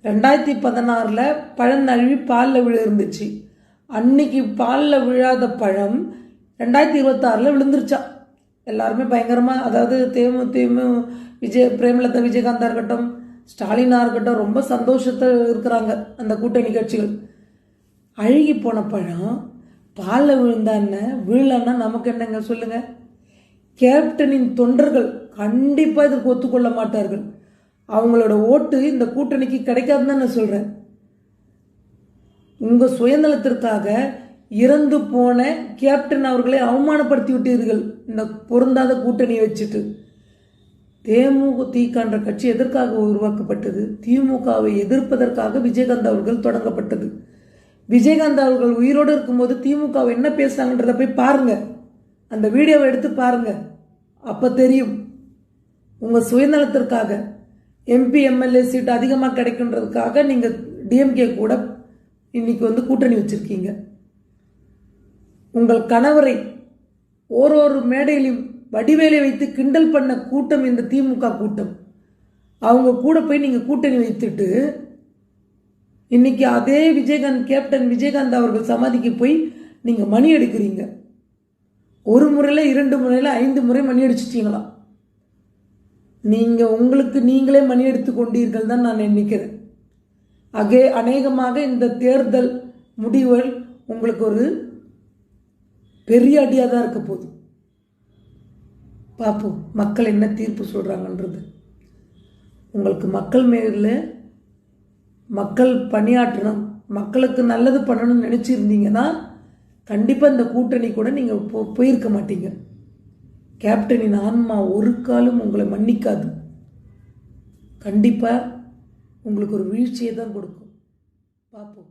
2016 பழம் நழுவி பாலில் விழுந்துச்சு. அன்னைக்கு பாலில் விழாத பழம் 2026 விழுந்துருச்சா. எல்லாருமே பயங்கரமாக, அதாவது தேமு பிரேமலதா விஜயகாந்தா இருக்கட்டும், ஸ்டாலினாக இருக்கட்டும், ரொம்ப சந்தோஷத்தை இருக்கிறாங்க அந்த கூட்டணி கட்சிகள். அழுகி போன பழம் பாலில் விழுந்தான்னு விழலன்னா நமக்கு என்னங்க சொல்லுங்கள். கேப்டனின் தொண்டர்கள் கண்டிப்பாக இதற்கு ஒத்துக்கொள்ள மாட்டார்கள். அவங்களோட ஓட்டு இந்த கூட்டணிக்கு கிடைக்காதுன்னு தான் நான் சொல்கிறேன். உங்கள் சுயநலத்திற்காக இறந்து போன கேப்டன் அவர்களை அவமானப்படுத்தி விட்டீர்கள் இந்த பொருந்தாத கூட்டணியை வச்சுட்டு. தேமுதிகன்ற கட்சி எதற்காக உருவாக்கப்பட்டது? திமுகவை எதிர்ப்பதற்காக விஜயகாந்த் அவர்கள் தொடங்கப்பட்டது. விஜயகாந்த் அவர்கள் உயிரோடு இருக்கும்போது திமுகவை என்ன பேசுறாங்கன்றத போய் பாருங்க, அந்த வீடியோவை எடுத்து பாருங்க, அப்போ தெரியும். உங்கள் சுயநலத்திற்காக எம்பி எம்எல்ஏ சீட் அதிகமாக கிடைக்குன்றதுக்காக நீங்கள் டிஎம்கே கூட இன்னைக்கு கூட்டணி வச்சிருக்கீங்க. உங்கள் கணவரை ஒரு மேடையிலும் வடிவேலை வைத்து கிண்டல் பண்ண கூட்டம் இந்த திமுக கூட்டம். அவங்க கூட போய் நீங்கள் கூட்டணி வைத்துட்டு இன்னைக்கு அதே கேப்டன் விஜயகாந்த் அவர்கள் சமாதிக்கு போய் நீங்கள் மணி எடுக்கிறீங்க. ஒரு முறையில் 2 முறையில் 5 முறை மணி அடிச்சிட்டீங்களா? நீங்கள் உங்களுக்கு நீங்களே மணி எடுத்து கொண்டீர்கள் தான் நான் நினைக்கிறேன். அநேகமாக இந்த தேர்தல் முடிவுகள் உங்களுக்கு ஒரு பெரிய அடியாக தான் இருக்க போகுது. பார்ப்போம் மக்கள் என்ன தீர்ப்பு சொல்கிறாங்கன்றது. உங்களுக்கு மக்கள் மேல மக்கள் பணியாற்றணும், மக்களுக்கு நல்லது பண்ணணும்னு நினச்சிருந்தீங்கன்னா கண்டிப்பாக இந்த கூட்டணி கூட நீங்கள் போயிருக்க மாட்டீங்க. கேப்டனின் ஆன்மா ஒரு காலம் உங்களை மன்னிக்காது. கண்டிப்பாக உங்களுக்கு ஒரு வீழ்ச்சியை தான் கொடுக்கும். பார்ப்போம்.